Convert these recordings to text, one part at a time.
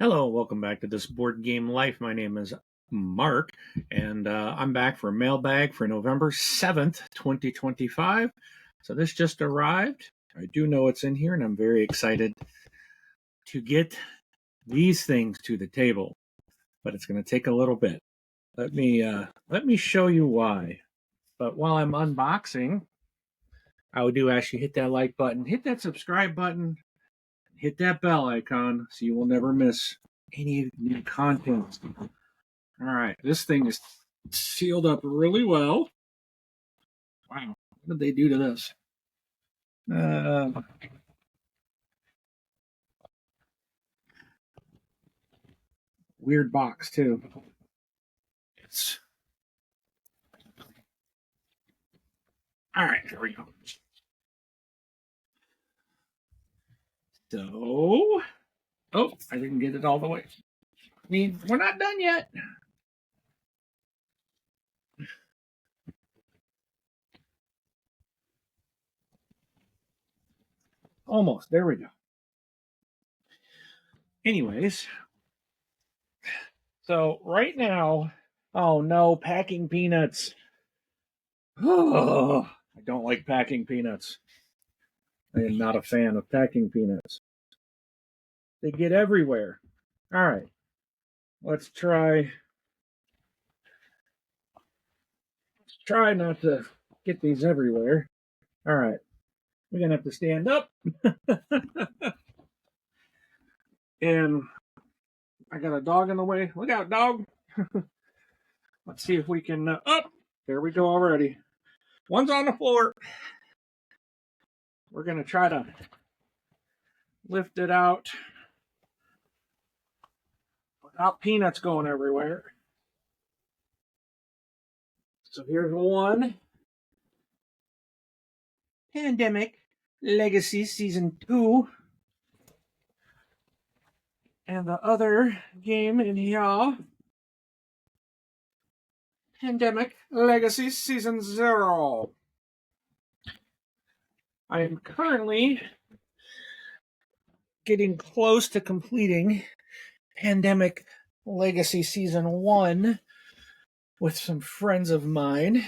Hello, welcome back to this board game life. My name is Mark, and I'm back for Mailbag for November 7th, 2025. So this just arrived. I do know it's in here, and I'm very excited to get these things to the table, but it's going to take a little bit. Let me show you why. But while I'm unboxing, I do ask you hit that like button, hit that subscribe button, hit that bell icon so you will never miss any new content. All right, this thing is sealed up really well. Wow, what did they do to this? Weird box too. It's all right. There we go. So, oh, I didn't get it all the way. I mean, we're not done yet. Almost. There we go. Anyways, so right now, oh no, packing peanuts. Oh, I don't like packing peanuts. I am not a fan of packing peanuts. They get everywhere. All right, let's try not to get these everywhere. All right, we're gonna have to stand up. And I got a dog in the way. Look out, dog. Let's see if we can. There we go already. One's on the floor. We're gonna try to lift it out without peanuts going everywhere. So here's one. Pandemic Legacy Season 2. And the other game in here, Pandemic Legacy Season 0. I am currently getting close to completing Pandemic Legacy Season 1 with some friends of mine.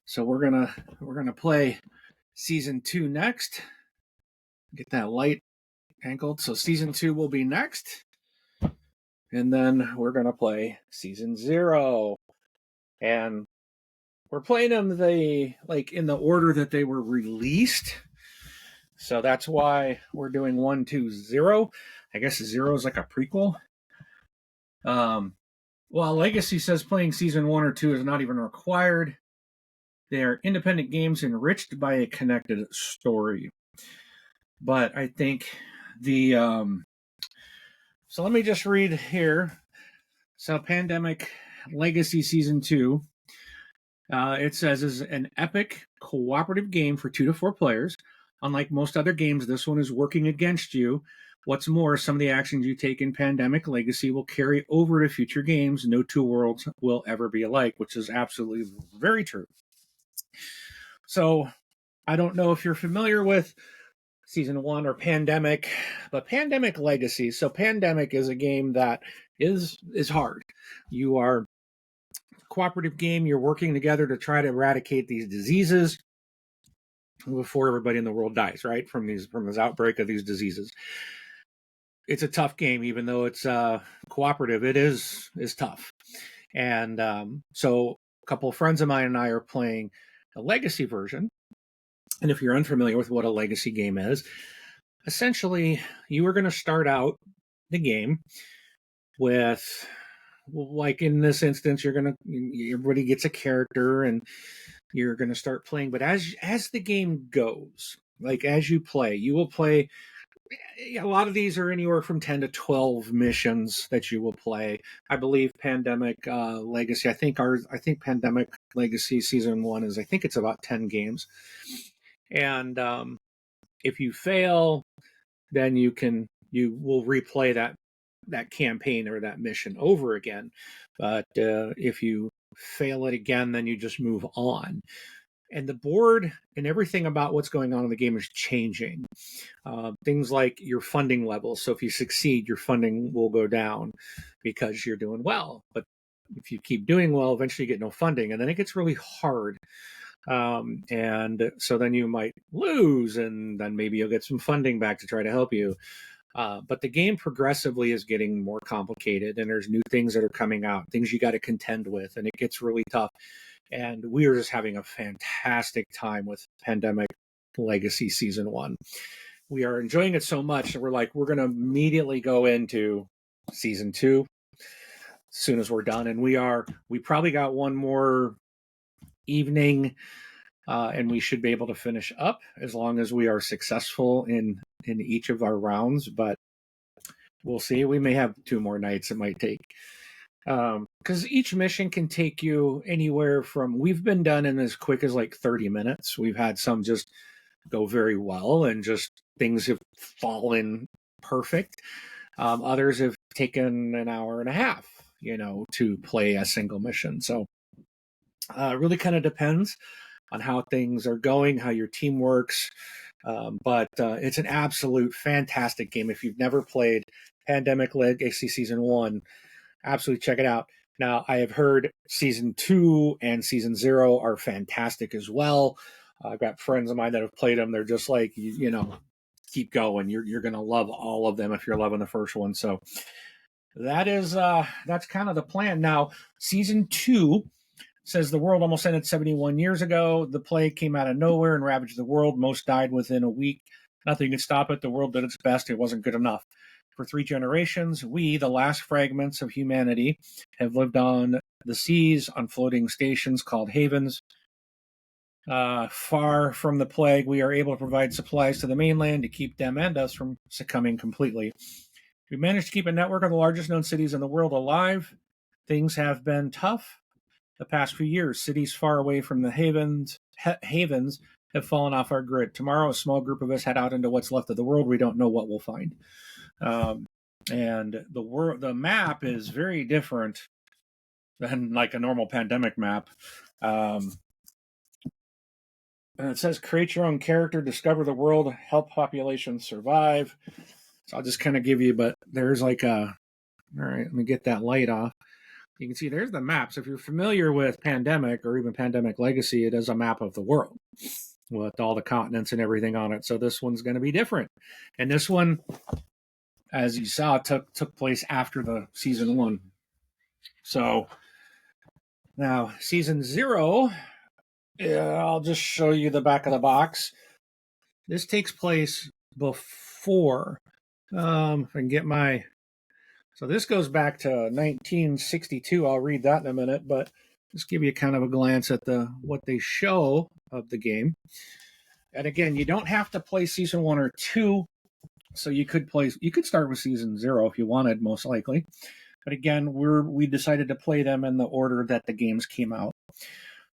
So we're gonna play Season 2 next. Get that light angled. So Season 2 will be next. And then we're gonna play Season 0. And we're playing them in the order that they were released. So that's why we're doing 1, 2, 0. I guess 0 is like a prequel. While Legacy says playing Season 1 or 2 is not even required, they are independent games enriched by a connected story. But I think so let me just read here. So Pandemic Legacy Season 2, it says, is an epic cooperative game for 2 to 4 players. Unlike most other games, this one is working against you. What's more, some of the actions you take in Pandemic Legacy will carry over to future games. No two worlds will ever be alike, which is absolutely very true. So I don't know if you're familiar with Season 1 or Pandemic, but Pandemic Legacy. So Pandemic is a game that is hard. You are a cooperative game. You're working together to try to eradicate these diseases before everybody in the world dies, right? From this outbreak of these diseases. It's a tough game, even though it's cooperative. It is tough. And so a couple of friends of mine and I are playing a legacy version. And if you're unfamiliar with what a legacy game is, essentially you are going to start out the game with, like in this instance, everybody gets a character and you're going to start playing. But as the game goes, like as you play, you will play. A lot of these are anywhere from 10 to 12 missions that you will play. I believe Pandemic Legacy. I think Pandemic Legacy Season 1 is. I think it's about 10 games. And if you fail, then you will replay that campaign or that mission over again. But if you fail it again, then you just move on. and the board and everything about what's going on in the game is changing. Things like your funding levels. So if you succeed, your funding will go down because you're doing well. But if you keep doing well, eventually you get no funding, and then it gets really hard. And so then you might lose, and then maybe you'll get some funding back to try to help you. But the game progressively is getting more complicated, and there's new things that are coming out, things you got to contend with, and it gets really tough. And we are just having a fantastic time with Pandemic Legacy Season 1. We are enjoying it so much that we're going to immediately go into Season 2 as soon as we're done. And we probably got one more evening, and we should be able to finish up as long as we are successful in each of our rounds. But we'll see. We may have 2 more nights it might take. Because each mission can take you anywhere from, we've been done in as quick as like 30 minutes. We've had some just go very well and just things have fallen perfect. Others have taken an hour and a half, to play a single mission. So it really kind of depends on how things are going, how your team works. But it's an absolute fantastic game. If you've never played Pandemic Legacy Season 1, absolutely check it out. Now, I have heard Season 2 and Season 0 are fantastic as well. I've got friends of mine that have played them. They're just like, keep going. You're going to love all of them if you're loving the first one. So that's kind of the plan. Now, Season 2 says the world almost ended 71 years ago. The plague came out of nowhere and ravaged the world. Most died within a week. Nothing could stop it. The world did its best. It wasn't good enough. For 3 generations, we, the last fragments of humanity, have lived on the seas on floating stations called havens. Far from the plague, we are able to provide supplies to the mainland to keep them and us from succumbing completely. We managed to keep a network of the largest known cities in the world alive. Things have been tough the past few years. Cities far away from the havens have fallen off our grid. Tomorrow, a small group of us head out into what's left of the world. We don't know what we'll find. And the map is very different than like a normal pandemic map. And it says create your own character, discover the world, help populations survive. So I'll just kind of give you, but there's like all right, let me get that light off. You can see there's the map. So if you're familiar with Pandemic or even Pandemic Legacy, it is a map of the world with all the continents and everything on it. So this one's going to be different. And this one, as you saw, took place after the Season 1. So now Season 0, I'll just show you the back of the box. This takes place before. If I can get my... So this goes back to 1962. I'll read that in a minute, but just give you kind of a glance at what they show of the game. And again, you don't have to play Season 1 or 2. So you could start with Season 0 if you wanted, most likely. But again, we decided to play them in the order that the games came out.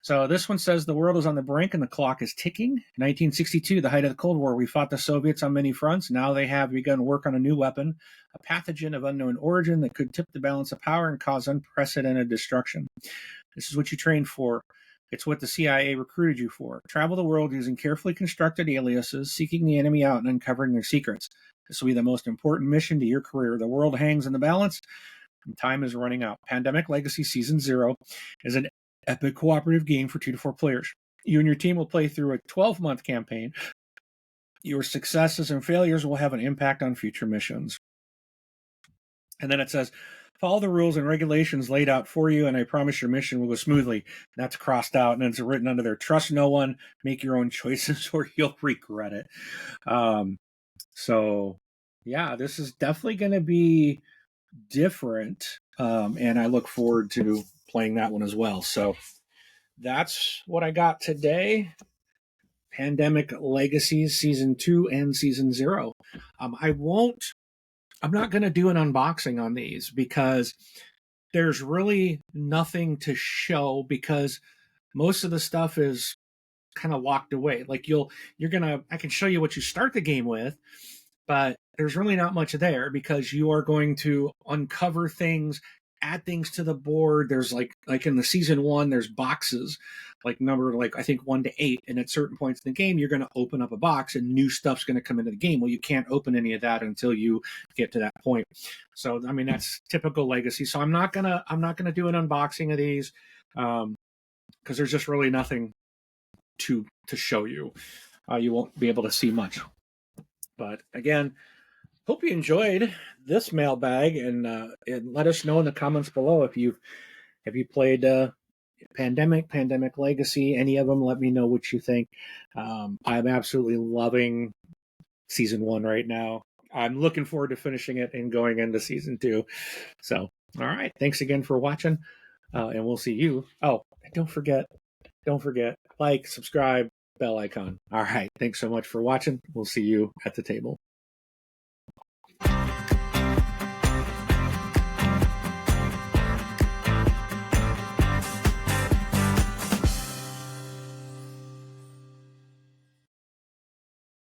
So this one says the world is on the brink and the clock is ticking. 1962, the height of the Cold War, we fought the Soviets on many fronts. Now they have begun work on a new weapon, a pathogen of unknown origin that could tip the balance of power and cause unprecedented destruction. This is what you trained for. It's what the CIA recruited you for. Travel the world using carefully constructed aliases, seeking the enemy out and uncovering their secrets. This will be the most important mission to your career. The world hangs in the balance, and time is running out. Pandemic Legacy Season 0 is an epic cooperative game for 2 to 4 players. You and your team will play through a 12-month campaign. Your successes and failures will have an impact on future missions. And then it says, follow the rules and regulations laid out for you, and I promise your mission will go smoothly. That's crossed out, and it's written under there. Trust no one. Make your own choices, or you'll regret it. So, yeah, this is definitely going to be different, and I look forward to playing that one as well. So that's what I got today. Pandemic Legacies Season 2 and Season 0. I'm not going to do an unboxing on these because there's really nothing to show, because most of the stuff is kind of locked away. Like I can show you what you start the game with, but there's really not much there because you are going to uncover things add things to the board. There's like in the season 1, there's boxes like number like I think 1 to 8, and at certain points in the game you're going to open up a box and new stuff's going to come into the game. Well, you can't open any of that until you get to that point. So I mean, that's typical Legacy. So I'm not gonna do an unboxing of these because there's just really nothing to show you. You won't be able to see much. But again, hope you enjoyed this mailbag, and let us know in the comments below if you played Pandemic Legacy, any of them. Let me know what you think. I'm absolutely loving season 1 right now. I'm looking forward to finishing it and going into season 2. So, all right, thanks again for watching, and we'll see you. Oh, don't forget, like, subscribe, bell icon. All right, thanks so much for watching. We'll see you at the table.